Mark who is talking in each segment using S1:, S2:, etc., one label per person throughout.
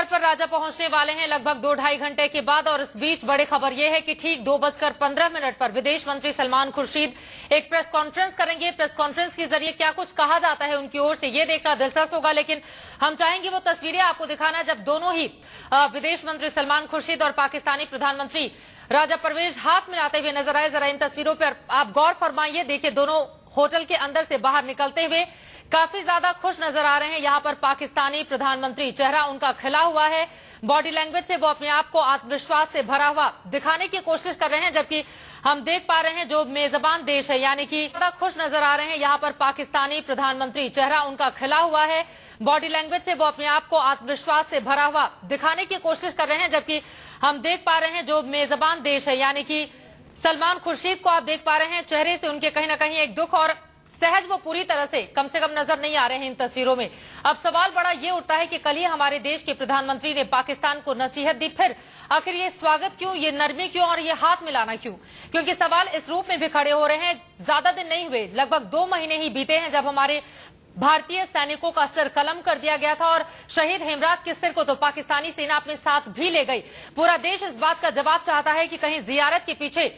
S1: पर राजा पहुंचने वाले हैं लगभग 2-2.5 घंटे के बाद। और इस बीच बड़ी खबर यह है कि ठीक 2:15 पर विदेश मंत्री सलमान खुर्शीद एक प्रेस कॉन्फ्रेंस करेंगे। प्रेस कॉन्फ्रेंस के जरिए क्या कुछ कहा जाता है उनकी ओर से, ये देखना दिलचस्प होगा। लेकिन हम चाहेंगे वो तस्वीरें आपको दिखाना जब दोनों ही विदेश मंत्री सलमान खुर्शीद और पाकिस्तानी प्रधानमंत्री राजा परवेज हाथ मिलाते हुए नजर आए। जरा इन तस्वीरों पर आप गौर फरमाइए। देखिए, दोनों होटल के अंदर से बाहर निकलते हुए काफी ज्यादा खुश नजर आ रहे हैं। यहाँ पर पाकिस्तानी प्रधानमंत्री, चेहरा उनका खिला हुआ है, बॉडी लैंग्वेज से वो अपने आप को आत्मविश्वास से भरा हुआ दिखाने की कोशिश कर रहे हैं। जबकि हम देख पा रहे हैं जो मेजबान देश है यानी कि ज्यादा खुश नजर आ रहे हैं। यहाँ पर पाकिस्तानी प्रधानमंत्री, चेहरा उनका खिला हुआ है, बॉडी लैंग्वेज से वो अपने आप को आत्मविश्वास से भरा हुआ दिखाने की कोशिश कर रहे हैं। जबकि हम देख पा रहे हैं जो मेजबान देश है यानी कि सलमान खुर्शीद को आप देख पा रहे हैं, चेहरे से उनके कहीं ना कहीं एक दुख और सहज वो पूरी तरह से कम नजर नहीं आ रहे हैं इन तस्वीरों में। अब सवाल बड़ा ये उठता है कि कल ही हमारे देश के प्रधानमंत्री ने पाकिस्तान को नसीहत दी, फिर आखिर ये स्वागत क्यों, ये नरमी क्यों और ये हाथ मिलाना क्यों? क्योंकि सवाल इस रूप में भी खड़े हो रहे हैं। ज्यादा दिन नहीं हुए, लगभग 2 महीने ही बीते हैं जब हमारे भारतीय सैनिकों का सिर कलम कर दिया गया था और शहीद हेमराज के सिर को तो पाकिस्तानी सेना अपने साथ भी ले गई। पूरा देश इस बात का जवाब चाहता है कि कहीं जियारत के पीछे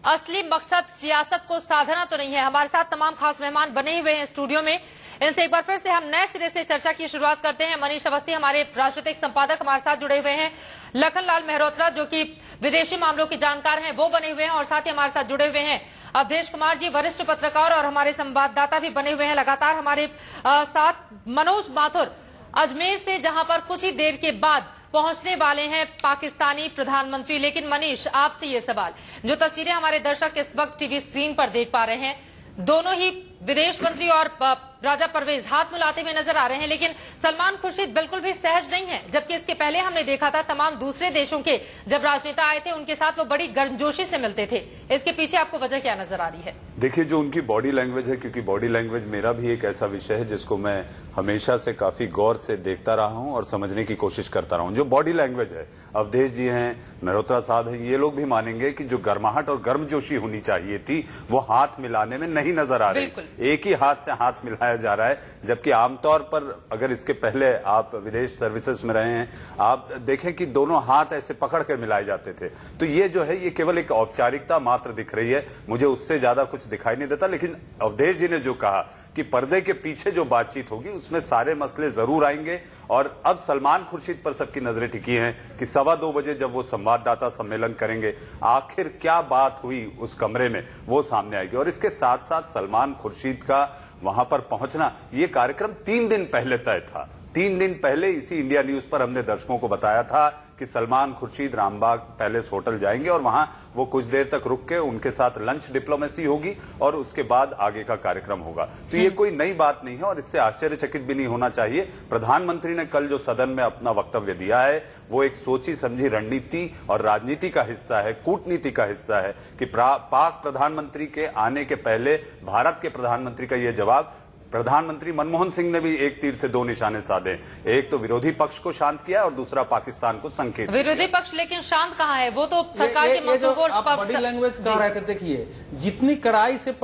S1: असली मकसद सियासत को साधना तो नहीं है। हमारे साथ तमाम खास मेहमान बने हुए हैं स्टूडियो में। इनसे एक बार फिर से हम नए सिरे से चर्चा की शुरुआत करते हैं। मनीष अवस्थी हमारे राजनीतिक संपादक हमारे साथ जुड़े हुए हैं, लखनलाल मेहरोत्रा जो कि विदेशी मामलों के जानकार हैं वो बने हुए हैं, और साथ ही हमारे साथ जुड़े हुए हैं अवधेश कुमार जी, वरिष्ठ पत्रकार और हमारे संवाददाता भी बने हुए हैं लगातार हमारे साथ। मनोज माथुर अजमेर से, जहां पर कुछ ही देर के बाद पहुंचने वाले हैं पाकिस्तानी प्रधानमंत्री। लेकिन मनीष, आपसे ये सवाल, जो तस्वीरें हमारे दर्शक इस वक्त टीवी स्क्रीन पर देख पा रहे हैं, दोनों ही विदेश मंत्री और राजा परवेज हाथ मिलाते हुए नजर आ रहे हैं, लेकिन सलमान खुर्शीद बिल्कुल भी सहज नहीं है। जबकि इसके पहले हमने देखा था तमाम दूसरे देशों के जब राजनेता आए थे उनके साथ वो बड़ी गर्मजोशी से मिलते थे। इसके पीछे आपको वजह क्या नजर आ रही है?
S2: देखिए, जो उनकी बॉडी लैंग्वेज है, क्योंकि बॉडी लैंग्वेज मेरा भी एक ऐसा विषय है जिसको मैं हमेशा से काफी गौर से देखता रहा हूं और समझने की कोशिश करता रहा हूं। जो बॉडी लैंग्वेज है, अवधेश जी हैं, मेहरोत्रा साहब हैं, ये लोग भी मानेंगे कि जो गर्माहट और गर्मजोशी होनी चाहिए थी वो हाथ मिलाने में नहीं नजर आ रही। एक ही हाथ से हाथ मिलाया जा रहा है, जबकि आमतौर पर अगर इसके पहले आप विदेश सर्विसेज में रहे हैं, आप देखें कि दोनों हाथ ऐसे पकड़ कर मिलाए जाते थे। तो ये जो है ये केवल एक औपचारिकता मात्र दिख रही है, मुझे उससे ज्यादा कुछ दिखाई नहीं देता। लेकिन अवधेश जी ने जो कहा कि पर्दे के पीछे जो बातचीत होगी उसमें सारे मसले जरूर आएंगे। और अब सलमान खुर्शीद पर सबकी नजरें टिकी हैं कि 2:15 बजे जब वो संवाददाता सम्मेलन करेंगे, आखिर क्या बात हुई उस कमरे में, वो सामने आएगी। और इसके साथ साथ सलमान खुर्शीद का वहां पर पहुंचना, ये कार्यक्रम 3 दिन पहले तय था। 3 दिन पहले इसी इंडिया न्यूज पर हमने दर्शकों को बताया था कि सलमान खुर्शीद रामबाग पैलेस होटल जाएंगे और वहां वो कुछ देर तक रुक के उनके साथ लंच डिप्लोमेसी होगी और उसके बाद आगे का कार्यक्रम होगा। तो ये कोई नई बात नहीं है और इससे आश्चर्यचकित भी नहीं होना चाहिए। प्रधानमंत्री ने कल जो सदन में अपना वक्तव्य दिया है वो एक सोची समझी रणनीति और राजनीति का हिस्सा है, कूटनीति का हिस्सा है कि पाक प्रधानमंत्री के आने के पहले भारत के प्रधानमंत्री का यह जवाब, प्रधानमंत्री मनमोहन सिंह ने भी एक तीर से 2 निशाने साधे। एक तो विरोधी पक्ष को शांत किया और दूसरा पाकिस्तान को संकेत।
S1: विरोधी पक्ष लेकिन शांत कहाँ है? वो तो सरकार के मंसूबों
S3: पर बॉडी लैंग्वेज कह रहे थे। देखिए, जितनी कड़ाई से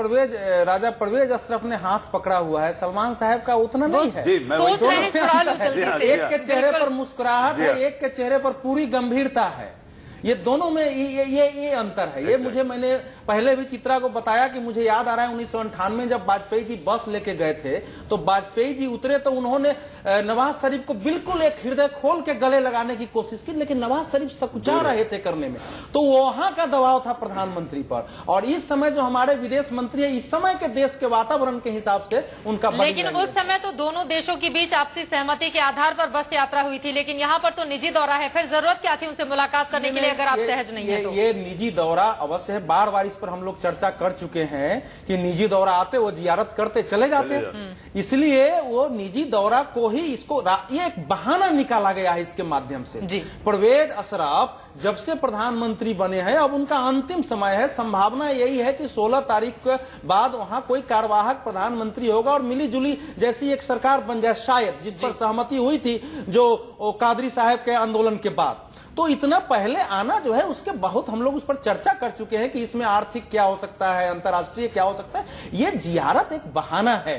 S3: राजा परवेज अशरफ ने हाथ पकड़ा हुआ है, सलमान साहब का उतना नहीं है।
S1: सोच रहे हैं
S3: एक के चेहरे पर मुस्कुराहट है, एक के चेहरे पर पूरी गंभीरता है। ये दोनों में ये अंतर है। ये मैंने पहले भी चित्रा को बताया कि मुझे याद आ रहा है 1998 जब वाजपेयी जी बस लेके गए थे तो वाजपेयी जी उतरे तो उन्होंने नवाज शरीफ को बिल्कुल एक हृदय खोल के गले लगाने की कोशिश की, लेकिन नवाज शरीफ सकुचा रहे थे करने में। तो वहां का दबाव था प्रधानमंत्री पर। और इस समय जो हमारे विदेश मंत्री है, इस समय के देश के वातावरण के हिसाब से उनका,
S1: लेकिन उस समय तो दोनों देशों के बीच आपसी सहमति के आधार पर बस यात्रा हुई थी, लेकिन यहाँ पर तो निजी दौरा है। फिर जरूरत क्या थी उनसे मुलाकात करने के लिए अगर आप सहज नहीं है तो?
S3: ये निजी दौरा अवश्य है, बार बार इस पर हम लोग चर्चा कर चुके हैं कि निजी दौरा आते वो जियारत करते चले जाते हैं। इसलिए वो निजी दौरा को ही इसको ये एक बहाना निकाला गया है इसके माध्यम से। परवेज अशरफ जब से प्रधानमंत्री बने हैं, अब उनका अंतिम समय है। संभावना यही है कि 16 तारीख के बाद वहां कोई कार्यवाहक प्रधानमंत्री होगा और मिली जुली जैसी एक सरकार बन जाए शायद, जिस पर सहमति हुई थी जो कादरी साहब के आंदोलन के बाद। तो इतना पहले आना जो है उसके बहुत हम लोग उस पर चर्चा कर चुके हैं कि इसमें आर्थिक क्या हो सकता है, अंतर्राष्ट्रीय क्या हो सकता है। ये जियारत एक बहाना है।